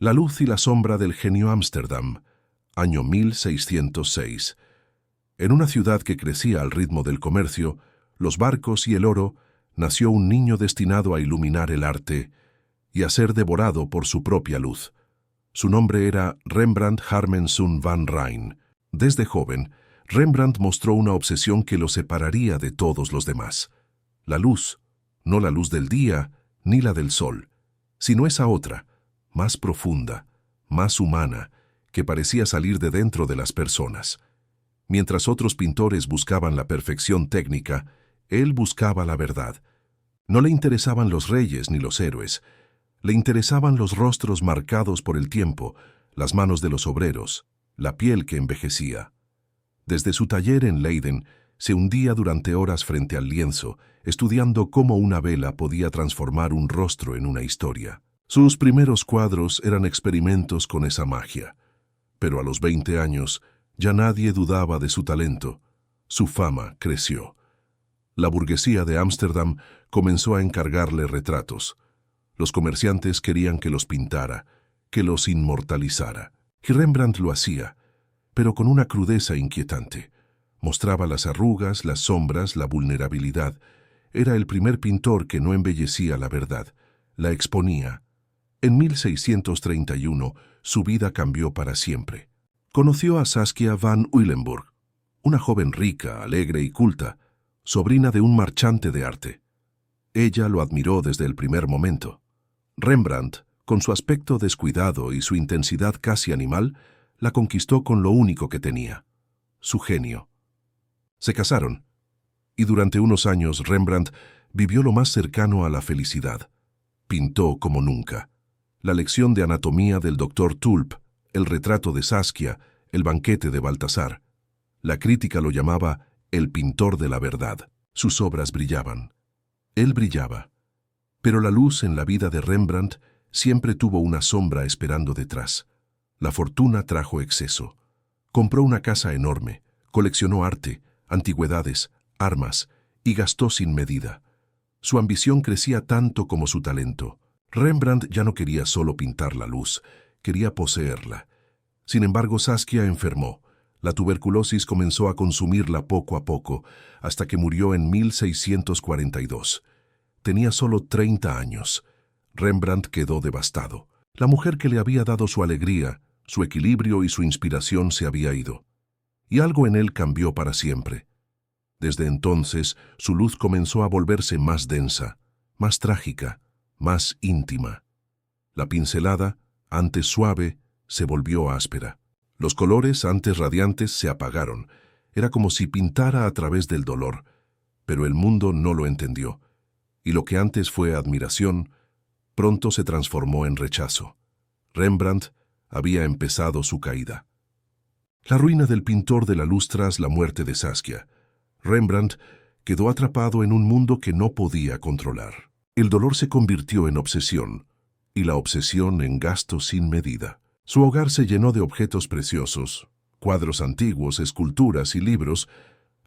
La luz y la sombra del genio Ámsterdam, año 1606. En una ciudad que crecía al ritmo del comercio, los barcos y el oro, nació un niño destinado a iluminar el arte y a ser devorado por su propia luz. Su nombre era Rembrandt Harmenson van Rijn. Desde joven, Rembrandt mostró una obsesión que lo separaría de todos los demás. La luz, no la luz del día ni la del sol, sino esa otra, más profunda, más humana, que parecía salir de dentro de las personas. Mientras otros pintores buscaban la perfección técnica, él buscaba la verdad. No le interesaban los reyes ni los héroes. Le interesaban los rostros marcados por el tiempo, las manos de los obreros, la piel que envejecía. Desde su taller en Leiden, se hundía durante horas frente al lienzo, estudiando cómo una vela podía transformar un rostro en una historia. Sus primeros cuadros eran experimentos con esa magia. Pero a los 20 años, ya nadie dudaba de su talento. Su fama creció. La burguesía de Ámsterdam comenzó a encargarle retratos. Los comerciantes querían que los pintara, que los inmortalizara. Y Rembrandt lo hacía, pero con una crudeza inquietante. Mostraba las arrugas, las sombras, la vulnerabilidad. Era el primer pintor que no embellecía la verdad, la exponía. En 1631, su vida cambió para siempre. Conoció a Saskia van Uylenburg, una joven rica, alegre y culta, sobrina de un marchante de arte. Ella lo admiró desde el primer momento. Rembrandt, con su aspecto descuidado y su intensidad casi animal, la conquistó con lo único que tenía, su genio. Se casaron, y durante unos años Rembrandt vivió lo más cercano a la felicidad. Pintó como nunca. La lección de anatomía del Dr. Tulp, el retrato de Saskia, el banquete de Baltasar. La crítica lo llamaba el pintor de la verdad. Sus obras brillaban. Él brillaba. Pero la luz en la vida de Rembrandt siempre tuvo una sombra esperando detrás. La fortuna trajo exceso. Compró una casa enorme, coleccionó arte, antigüedades, armas, y gastó sin medida. Su ambición crecía tanto como su talento. Rembrandt ya no quería solo pintar la luz, quería poseerla. Sin embargo, Saskia enfermó. La tuberculosis comenzó a consumirla poco a poco, hasta que murió en 1642. Tenía solo 30 años. Rembrandt quedó devastado. La mujer que le había dado su alegría, su equilibrio y su inspiración se había ido. Y algo en él cambió para siempre. Desde entonces, su luz comenzó a volverse más densa, más trágica, más íntima. La pincelada, antes suave, se volvió áspera. Los colores, antes radiantes, se apagaron. Era como si pintara a través del dolor, pero el mundo no lo entendió. Y lo que antes fue admiración, pronto se transformó en rechazo. Rembrandt había empezado su caída. La ruina del pintor de la luz tras la muerte de Saskia. Rembrandt quedó atrapado en un mundo que no podía controlar. El dolor se convirtió en obsesión, y la obsesión en gasto sin medida. Su hogar se llenó de objetos preciosos, cuadros antiguos, esculturas y libros,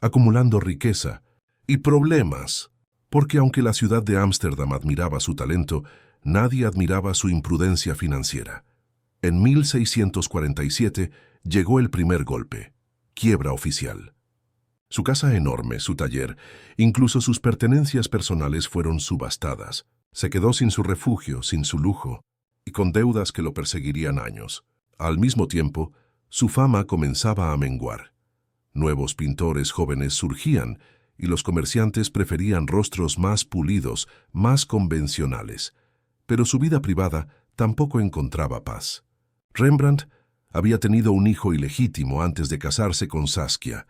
acumulando riqueza y problemas, porque aunque la ciudad de Ámsterdam admiraba su talento, nadie admiraba su imprudencia financiera. En 1647 llegó el primer golpe, quiebra oficial. Su casa enorme, su taller, incluso sus pertenencias personales fueron subastadas. Se quedó sin su refugio, sin su lujo, y con deudas que lo perseguirían años. Al mismo tiempo, su fama comenzaba a menguar. Nuevos pintores jóvenes surgían, y los comerciantes preferían rostros más pulidos, más convencionales. Pero su vida privada tampoco encontraba paz. Rembrandt había tenido un hijo ilegítimo antes de casarse con Saskia,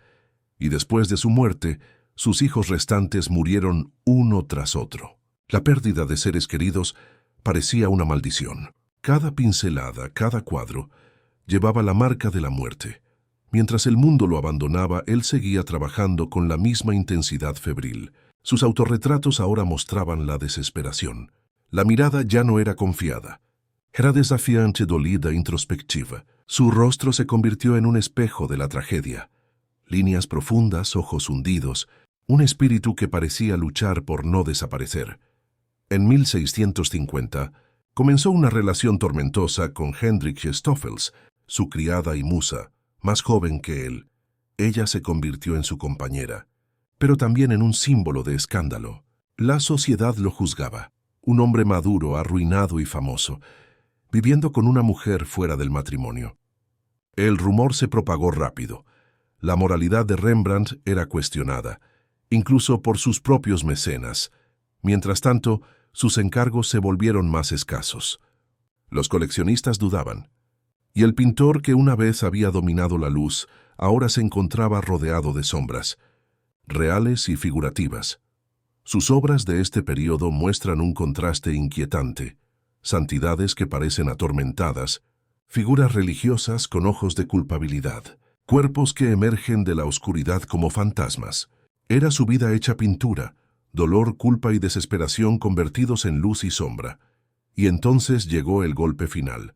y después de su muerte, sus hijos restantes murieron uno tras otro. La pérdida de seres queridos parecía una maldición. Cada pincelada, cada cuadro, llevaba la marca de la muerte. Mientras el mundo lo abandonaba, él seguía trabajando con la misma intensidad febril. Sus autorretratos ahora mostraban la desesperación. La mirada ya no era confiada. Era desafiante, dolida, introspectiva. Su rostro se convirtió en un espejo de la tragedia. Líneas profundas, ojos hundidos, un espíritu que parecía luchar por no desaparecer. En 1650, Comenzó una relación tormentosa con Hendrik Stoffels, su criada y musa, más joven que él. Ella se convirtió en su compañera, pero también en un símbolo de escándalo. La sociedad lo juzgaba, un hombre maduro, arruinado y famoso, viviendo con una mujer fuera del matrimonio. El rumor se propagó rápido. La moralidad de Rembrandt era cuestionada, incluso por sus propios mecenas. Mientras tanto, sus encargos se volvieron más escasos. Los coleccionistas dudaban, y el pintor que una vez había dominado la luz, ahora se encontraba rodeado de sombras, reales y figurativas. Sus obras de este período muestran un contraste inquietante: santidades que parecen atormentadas, figuras religiosas con ojos de culpabilidad, cuerpos que emergen de la oscuridad como fantasmas. Era su vida hecha pintura, dolor, culpa y desesperación convertidos en luz y sombra. Y entonces llegó el golpe final.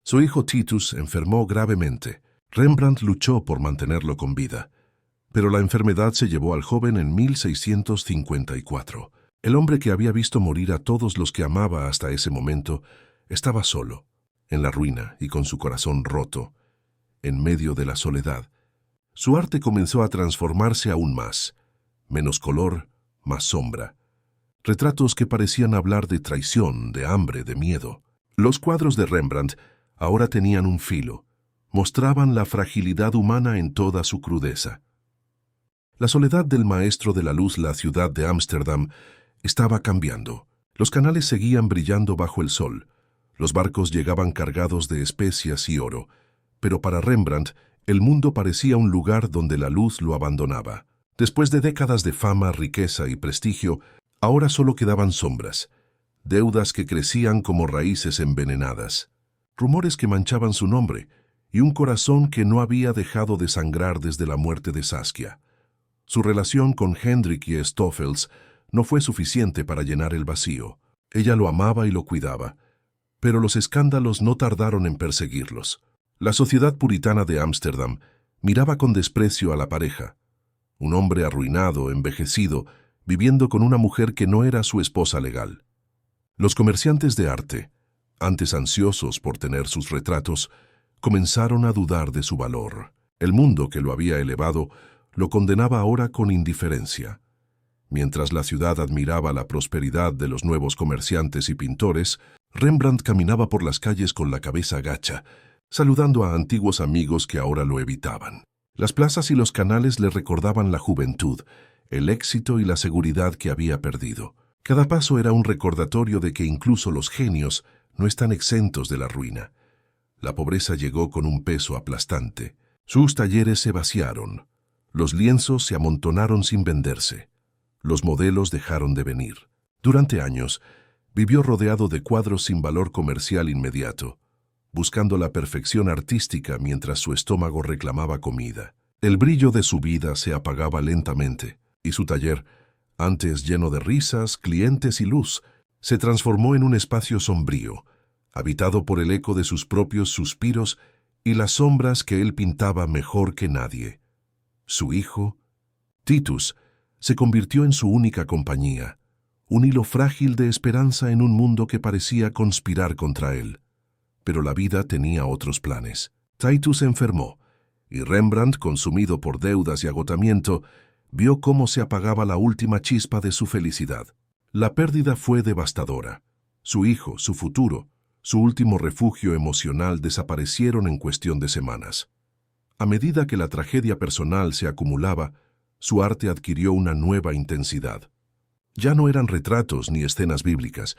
Su hijo Titus enfermó gravemente. Rembrandt luchó por mantenerlo con vida, pero la enfermedad se llevó al joven en 1654. El hombre que había visto morir a todos los que amaba hasta ese momento estaba solo, en la ruina y con su corazón roto, en medio de la soledad. Su arte comenzó a transformarse aún más: menos color, más sombra. Retratos que parecían hablar de traición, de hambre, de miedo. Los cuadros de Rembrandt ahora tenían un filo, mostraban la fragilidad humana en toda su crudeza. La soledad del maestro de la luz, la ciudad de Ámsterdam, estaba cambiando. Los canales seguían brillando bajo el sol. Los barcos llegaban cargados de especias y oro. Pero para Rembrandt, el mundo parecía un lugar donde la luz lo abandonaba. Después de décadas de fama, riqueza y prestigio, ahora solo quedaban sombras, deudas que crecían como raíces envenenadas, rumores que manchaban su nombre y un corazón que no había dejado de sangrar desde la muerte de Saskia. Su relación con Hendrik y Stoffels no fue suficiente para llenar el vacío. Ella lo amaba y lo cuidaba, pero los escándalos no tardaron en perseguirlos. La sociedad puritana de Ámsterdam miraba con desprecio a la pareja. Un hombre arruinado, envejecido, viviendo con una mujer que no era su esposa legal. Los comerciantes de arte, antes ansiosos por tener sus retratos, comenzaron a dudar de su valor. El mundo que lo había elevado lo condenaba ahora con indiferencia. Mientras la ciudad admiraba la prosperidad de los nuevos comerciantes y pintores, Rembrandt caminaba por las calles con la cabeza gacha, saludando a antiguos amigos que ahora lo evitaban. Las plazas y los canales le recordaban la juventud, el éxito y la seguridad que había perdido. Cada paso era un recordatorio de que incluso los genios no están exentos de la ruina. La pobreza llegó con un peso aplastante. Sus talleres se vaciaron. Los lienzos se amontonaron sin venderse. Los modelos dejaron de venir. Durante años, vivió rodeado de cuadros sin valor comercial inmediato, buscando la perfección artística mientras su estómago reclamaba comida. El brillo de su vida se apagaba lentamente, y su taller, antes lleno de risas, clientes y luz, se transformó en un espacio sombrío, habitado por el eco de sus propios suspiros y las sombras que él pintaba mejor que nadie. Su hijo, Titus, se convirtió en su única compañía, un hilo frágil de esperanza en un mundo que parecía conspirar contra él. Pero la vida tenía otros planes. Titus enfermó, y Rembrandt, consumido por deudas y agotamiento, vio cómo se apagaba la última chispa de su felicidad. La pérdida fue devastadora. Su hijo, su futuro, su último refugio emocional desaparecieron en cuestión de semanas. A medida que la tragedia personal se acumulaba, su arte adquirió una nueva intensidad. Ya no eran retratos ni escenas bíblicas,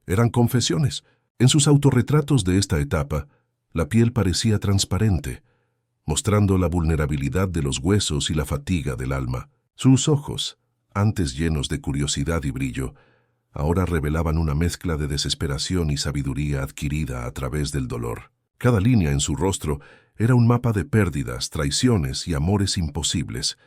eran confesiones. En sus autorretratos de esta etapa, la piel parecía transparente, mostrando la vulnerabilidad de los huesos y la fatiga del alma. Sus ojos, antes llenos de curiosidad y brillo, ahora revelaban una mezcla de desesperación y sabiduría adquirida a través del dolor. Cada línea en su rostro era un mapa de pérdidas, traiciones y amores imposibles.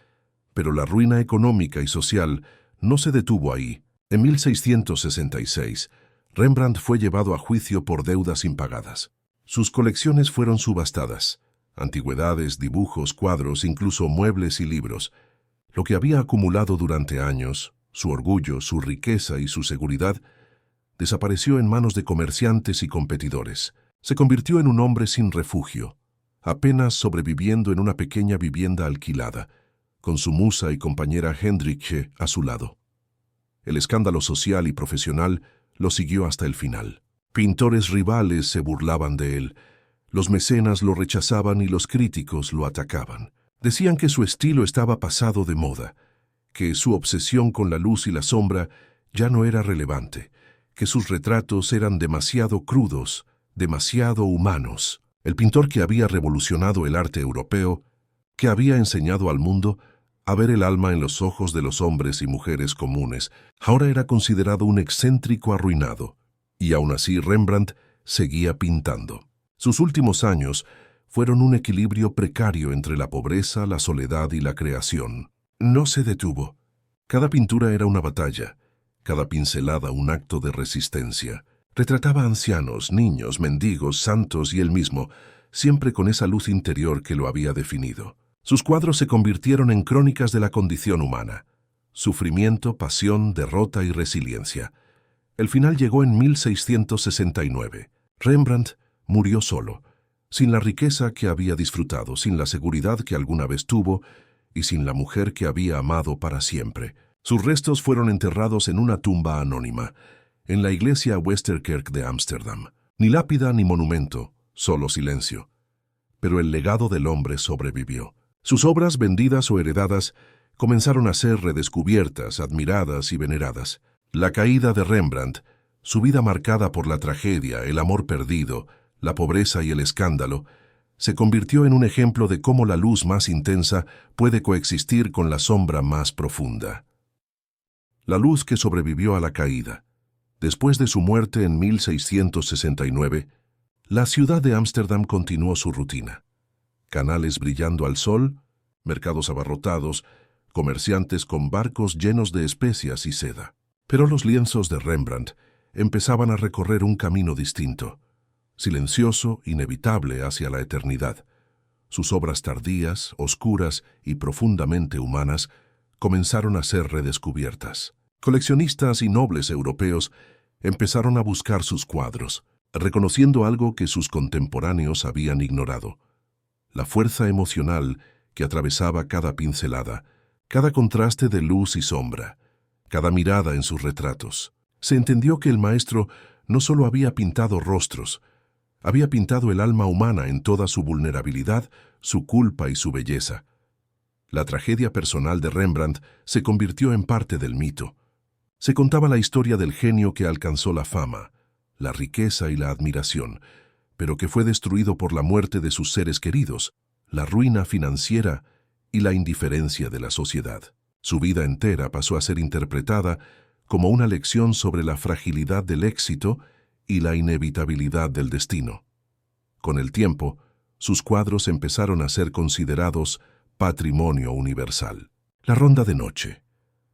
Pero la ruina económica y social no se detuvo ahí. En 1666, Rembrandt fue llevado a juicio por deudas impagadas. Sus colecciones fueron subastadas: antigüedades, dibujos, cuadros, incluso muebles y libros. Lo que había acumulado durante años, su orgullo, su riqueza y su seguridad, Desapareció en manos de comerciantes y competidores. Se convirtió en un hombre sin refugio, apenas sobreviviendo en una pequeña vivienda alquilada, con su musa y compañera Hendrikje a su lado. El escándalo social y profesional lo siguió hasta el final. Pintores rivales se burlaban de él, los mecenas lo rechazaban y los críticos lo atacaban. Decían que su estilo estaba pasado de moda, que su obsesión con la luz y la sombra ya no era relevante, que sus retratos eran demasiado crudos, demasiado humanos. El pintor que había revolucionado el arte europeo, que había enseñado al mundo a ver el alma en los ojos de los hombres y mujeres comunes, ahora era considerado un excéntrico arruinado, y aún así Rembrandt seguía pintando. Sus últimos años fueron un equilibrio precario entre la pobreza, la soledad y la creación. No se detuvo. Cada pintura era una batalla, cada pincelada un acto de resistencia. Retrataba ancianos, niños, mendigos, santos y él mismo, siempre con esa luz interior que lo había definido. Sus cuadros se convirtieron en crónicas de la condición humana. Sufrimiento, pasión, derrota y resiliencia. El final llegó en 1669. Rembrandt murió solo, sin la riqueza que había disfrutado, sin la seguridad que alguna vez tuvo y sin la mujer que había amado para siempre. Sus restos fueron enterrados en una tumba anónima, en la iglesia Westerkerk de Ámsterdam. Ni lápida ni monumento, solo silencio. Pero el legado del hombre sobrevivió. Sus obras, vendidas o heredadas, comenzaron a ser redescubiertas, admiradas y veneradas. La caída de Rembrandt, su vida marcada por la tragedia, el amor perdido, la pobreza y el escándalo, se convirtió en un ejemplo de cómo la luz más intensa puede coexistir con la sombra más profunda. La luz que sobrevivió a la caída. Después de su muerte en 1669, la ciudad de Ámsterdam continuó su rutina. Canales brillando al sol, mercados abarrotados, comerciantes con barcos llenos de especias y seda. Pero los lienzos de Rembrandt empezaban a recorrer un camino distinto, silencioso, inevitable hacia la eternidad. Sus obras tardías, oscuras y profundamente humanas comenzaron a ser redescubiertas. Coleccionistas y nobles europeos empezaron a buscar sus cuadros, reconociendo algo que sus contemporáneos habían ignorado: la fuerza emocional que atravesaba cada pincelada, cada contraste de luz y sombra, cada mirada en sus retratos. Se entendió que el maestro no solo había pintado rostros, había pintado el alma humana en toda su vulnerabilidad, su culpa y su belleza. La tragedia personal de Rembrandt se convirtió en parte del mito. Se contaba la historia del genio que alcanzó la fama, la riqueza y la admiración, pero que fue destruido por la muerte de sus seres queridos, la ruina financiera y la indiferencia de la sociedad. Su vida entera pasó a ser interpretada como una lección sobre la fragilidad del éxito y la inevitabilidad del destino. Con el tiempo, sus cuadros empezaron a ser considerados patrimonio universal. La ronda de noche,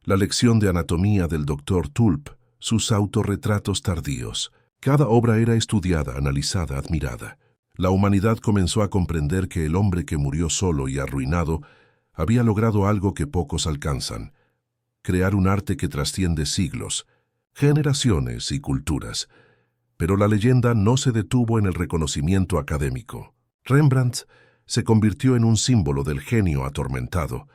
la lección de anatomía del Dr. Tulp, sus autorretratos tardíos. Cada obra era estudiada, analizada, admirada. La humanidad comenzó a comprender que el hombre que murió solo y arruinado había logrado algo que pocos alcanzan: crear un arte que trasciende siglos, generaciones y culturas. Pero la leyenda no se detuvo en el reconocimiento académico. Rembrandt se convirtió en un símbolo del genio atormentado,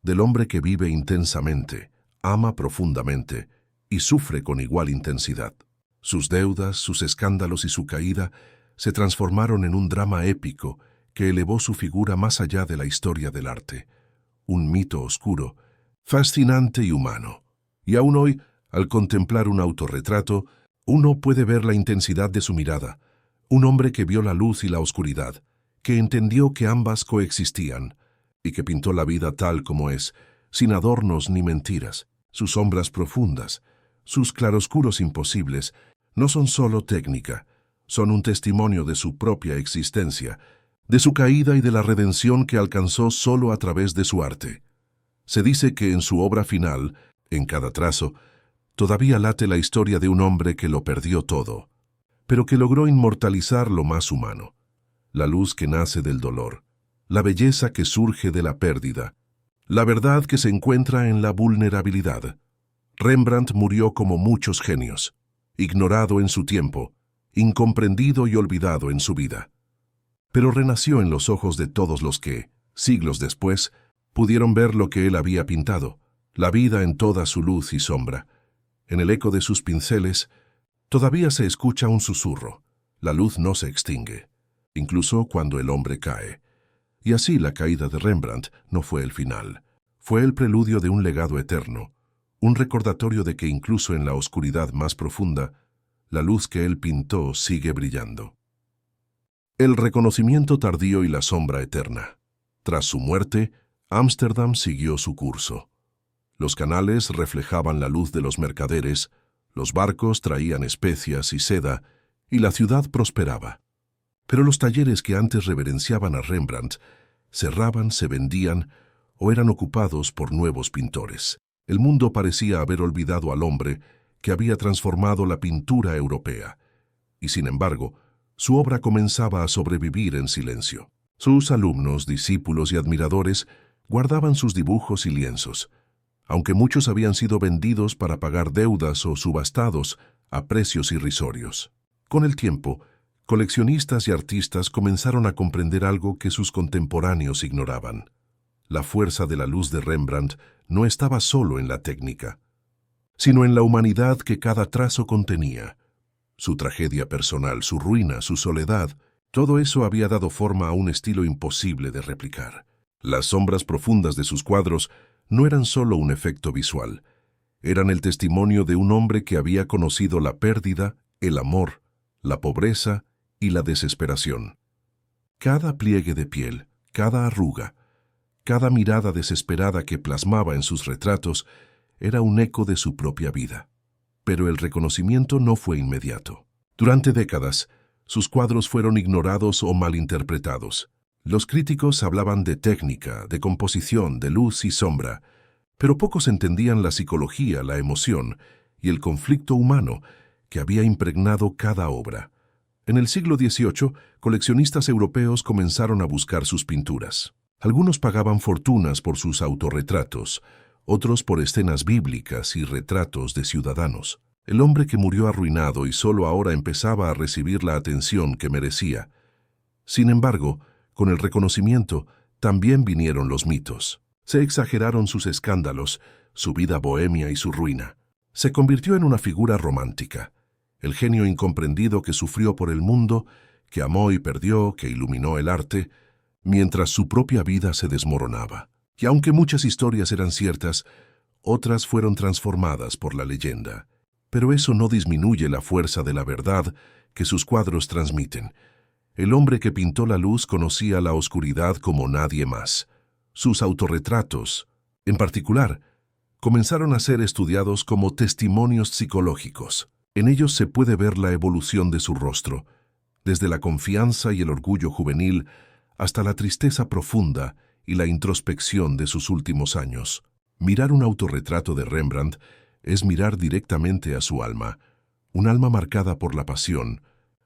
del hombre que vive intensamente, ama profundamente y sufre con igual intensidad. Sus deudas, sus escándalos y su caída se transformaron en un drama épico que elevó su figura más allá de la historia del arte. Un mito oscuro, fascinante y humano. Y aún hoy, al contemplar un autorretrato, uno puede ver la intensidad de su mirada. Un hombre que vio la luz y la oscuridad, que entendió que ambas coexistían y que pintó la vida tal como es, sin adornos ni mentiras. Sus sombras profundas, sus claroscuros imposibles, no son solo técnica, son un testimonio de su propia existencia, de su caída y de la redención que alcanzó solo a través de su arte. Se dice que en su obra final, en cada trazo, todavía late la historia de un hombre que lo perdió todo, pero que logró inmortalizar lo más humano: la luz que nace del dolor, la belleza que surge de la pérdida, la verdad que se encuentra en la vulnerabilidad. Rembrandt murió como muchos genios, ignorado en su tiempo, incomprendido y olvidado en su vida. Pero renació en los ojos de todos los que, siglos después, pudieron ver lo que él había pintado, la vida en toda su luz y sombra. En el eco de sus pinceles, todavía se escucha un susurro. La luz no se extingue, incluso cuando el hombre cae. Y así la caída de Rembrandt no fue el final. Fue el preludio de un legado eterno, un recordatorio de que incluso en la oscuridad más profunda, la luz que él pintó sigue brillando. El reconocimiento tardío y la sombra eterna. Tras su muerte, Ámsterdam siguió su curso. Los canales reflejaban la luz de los mercaderes, los barcos traían especias y seda, y la ciudad prosperaba. Pero los talleres que antes reverenciaban a Rembrandt cerraban, se vendían o eran ocupados por nuevos pintores. El mundo parecía haber olvidado al hombre que había transformado la pintura europea, y sin embargo, su obra comenzaba a sobrevivir en silencio. Sus alumnos, discípulos y admiradores guardaban sus dibujos y lienzos, aunque muchos habían sido vendidos para pagar deudas o subastados a precios irrisorios. Con el tiempo, coleccionistas y artistas comenzaron a comprender algo que sus contemporáneos ignoraban. La fuerza de la luz de Rembrandt no estaba solo en la técnica, sino en la humanidad que cada trazo contenía. Su tragedia personal, su ruina, su soledad, todo eso había dado forma a un estilo imposible de replicar. Las sombras profundas de sus cuadros no eran solo un efecto visual, eran el testimonio de un hombre que había conocido la pérdida, el amor, la pobreza y la desesperación. Cada pliegue de piel, cada arruga, cada mirada desesperada que plasmaba en sus retratos era un eco de su propia vida. Pero el reconocimiento no fue inmediato. Durante décadas, sus cuadros fueron ignorados o malinterpretados. Los críticos hablaban de técnica, de composición, de luz y sombra, pero pocos entendían la psicología, la emoción y el conflicto humano que había impregnado cada obra. En el siglo XVIII, coleccionistas europeos comenzaron a buscar sus pinturas. Algunos pagaban fortunas por sus autorretratos, otros por escenas bíblicas y retratos de ciudadanos. El hombre que murió arruinado y solo ahora empezaba a recibir la atención que merecía. Sin embargo, con el reconocimiento también vinieron los mitos. Se exageraron sus escándalos, su vida bohemia y su ruina. Se convirtió en una figura romántica, el genio incomprendido que sufrió por el mundo, que amó y perdió, que iluminó el arte, mientras su propia vida se desmoronaba. Y aunque muchas historias eran ciertas, otras fueron transformadas por la leyenda. Pero eso no disminuye la fuerza de la verdad que sus cuadros transmiten. El hombre que pintó la luz conocía la oscuridad como nadie más. Sus autorretratos, en particular, comenzaron a ser estudiados como testimonios psicológicos. En ellos se puede ver la evolución de su rostro, desde la confianza y el orgullo juvenil hasta la tristeza profunda y la introspección de sus últimos años. Mirar un autorretrato de Rembrandt es mirar directamente a su alma, un alma marcada por la pasión,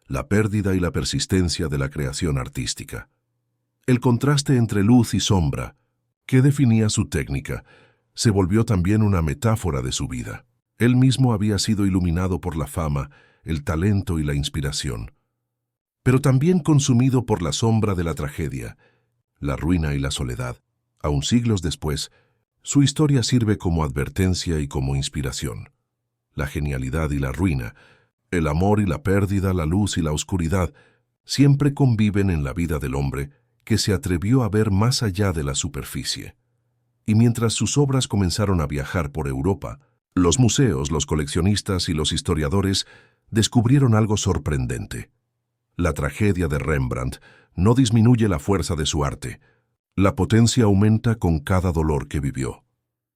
la pérdida y la persistencia de la creación artística. El contraste entre luz y sombra, que definía su técnica, se volvió también una metáfora de su vida. Él mismo había sido iluminado por la fama, el talento y la inspiración, pero también consumido por la sombra de la tragedia, la ruina y la soledad. Aun siglos después, su historia sirve como advertencia y como inspiración. La genialidad y la ruina, el amor y la pérdida, la luz y la oscuridad, siempre conviven en la vida del hombre que se atrevió a ver más allá de la superficie. Y mientras sus obras comenzaron a viajar por Europa, los museos, los coleccionistas y los historiadores descubrieron algo sorprendente. La tragedia de Rembrandt no disminuye la fuerza de su arte. La potencia aumenta con cada dolor que vivió.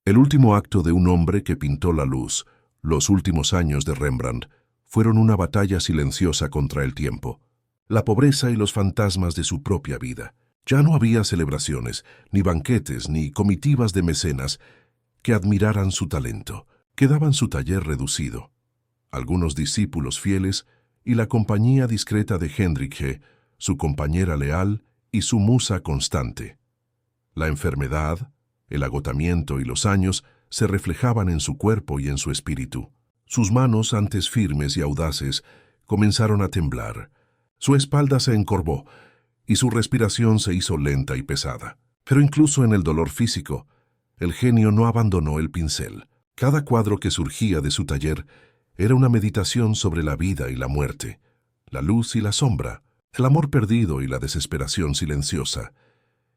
El último acto de un hombre que pintó la luz, los últimos años de Rembrandt, fueron una batalla silenciosa contra el tiempo, la pobreza y los fantasmas de su propia vida. Ya no había celebraciones, ni banquetes, ni comitivas de mecenas que admiraran su talento. Quedaban su taller reducido, algunos discípulos fieles y la compañía discreta de Hendrickje, su compañera leal y su musa constante. La enfermedad, el agotamiento y los años se reflejaban en su cuerpo y en su espíritu. Sus manos, antes firmes y audaces, comenzaron a temblar. Su espalda se encorvó y su respiración se hizo lenta y pesada. Pero incluso en el dolor físico, el genio no abandonó el pincel. Cada cuadro que surgía de su taller era una meditación sobre la vida y la muerte, la luz y la sombra, el amor perdido y la desesperación silenciosa.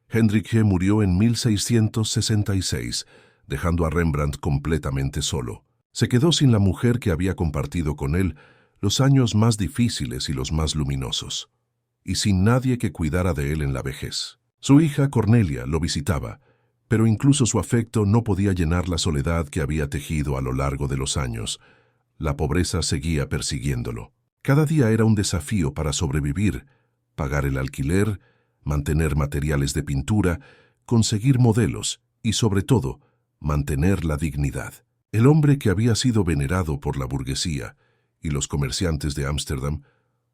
Hendrik murió en 1666, dejando a Rembrandt completamente solo. Se quedó sin la mujer que había compartido con él los años más difíciles y los más luminosos, y sin nadie que cuidara de él en la vejez. Su hija Cornelia lo visitaba, pero incluso su afecto no podía llenar la soledad que había tejido a lo largo de los años. La pobreza seguía persiguiéndolo. Cada día era un desafío para sobrevivir, pagar el alquiler, mantener materiales de pintura, conseguir modelos y, sobre todo, mantener la dignidad. El hombre que había sido venerado por la burguesía y los comerciantes de Ámsterdam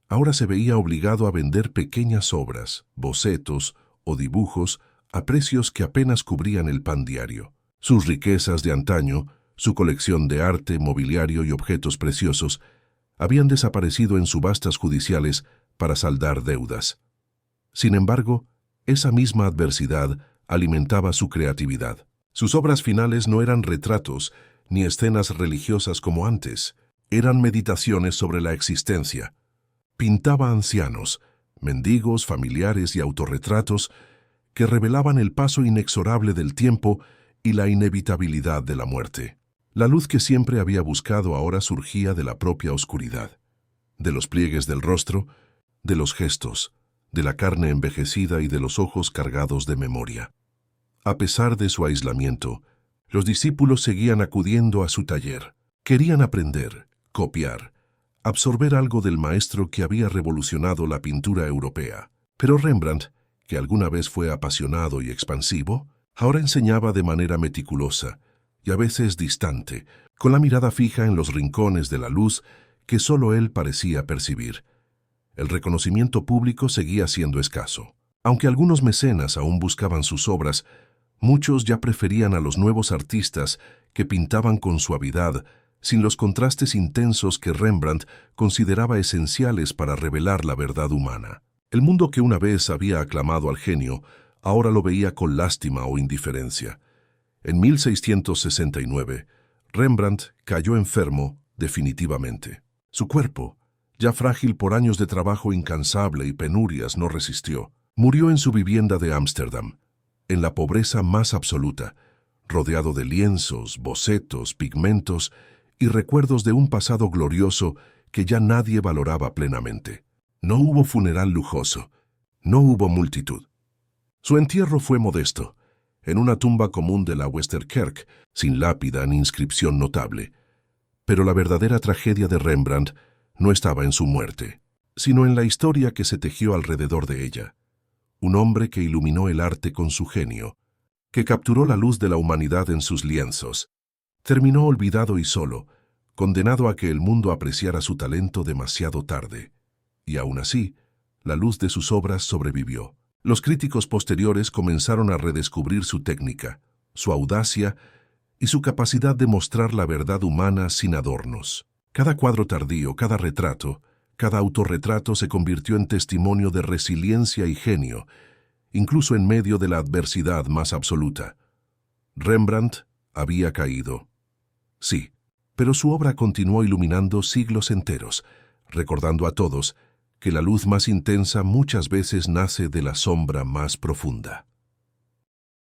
ahora se veía obligado a vender pequeñas obras, bocetos o dibujos a precios que apenas cubrían el pan diario. Sus riquezas de antaño, su colección de arte, mobiliario y objetos preciosos, habían desaparecido en subastas judiciales para saldar deudas. Sin embargo, esa misma adversidad alimentaba su creatividad. Sus obras finales no eran retratos ni escenas religiosas como antes, eran meditaciones sobre la existencia. Pintaba ancianos, mendigos, familiares y autorretratos que revelaban el paso inexorable del tiempo y la inevitabilidad de la muerte. La luz que siempre había buscado ahora surgía de la propia oscuridad, de los pliegues del rostro, de los gestos, de la carne envejecida y de los ojos cargados de memoria. A pesar de su aislamiento, los discípulos seguían acudiendo a su taller. Querían aprender, copiar, absorber algo del maestro que había revolucionado la pintura europea. Pero Rembrandt, que alguna vez fue apasionado y expansivo, ahora enseñaba de manera meticulosa y a veces distante, con la mirada fija en los rincones de la luz que solo él parecía percibir. El reconocimiento público seguía siendo escaso. Aunque algunos mecenas aún buscaban sus obras, muchos ya preferían a los nuevos artistas que pintaban con suavidad, sin los contrastes intensos que Rembrandt consideraba esenciales para revelar la verdad humana. El mundo que una vez había aclamado al genio, ahora lo veía con lástima o indiferencia. En 1669, Rembrandt cayó enfermo definitivamente. Su cuerpo, ya frágil por años de trabajo incansable y penurias, no resistió. Murió en su vivienda de Ámsterdam, en la pobreza más absoluta, rodeado de lienzos, bocetos, pigmentos y recuerdos de un pasado glorioso que ya nadie valoraba plenamente. No hubo funeral lujoso, no hubo multitud. Su entierro fue modesto, en una tumba común de la Westerkerk, sin lápida ni inscripción notable. Pero la verdadera tragedia de Rembrandt no estaba en su muerte, sino en la historia que se tejió alrededor de ella. Un hombre que iluminó el arte con su genio, que capturó la luz de la humanidad en sus lienzos, terminó olvidado y solo, condenado a que el mundo apreciara su talento demasiado tarde. Y aún así, la luz de sus obras sobrevivió. Los críticos posteriores comenzaron a redescubrir su técnica, su audacia y su capacidad de mostrar la verdad humana sin adornos. Cada cuadro tardío, cada retrato, cada autorretrato se convirtió en testimonio de resiliencia y genio, incluso en medio de la adversidad más absoluta. Rembrandt había caído. Sí, pero su obra continuó iluminando siglos enteros, recordando a todos que la luz más intensa muchas veces nace de la sombra más profunda.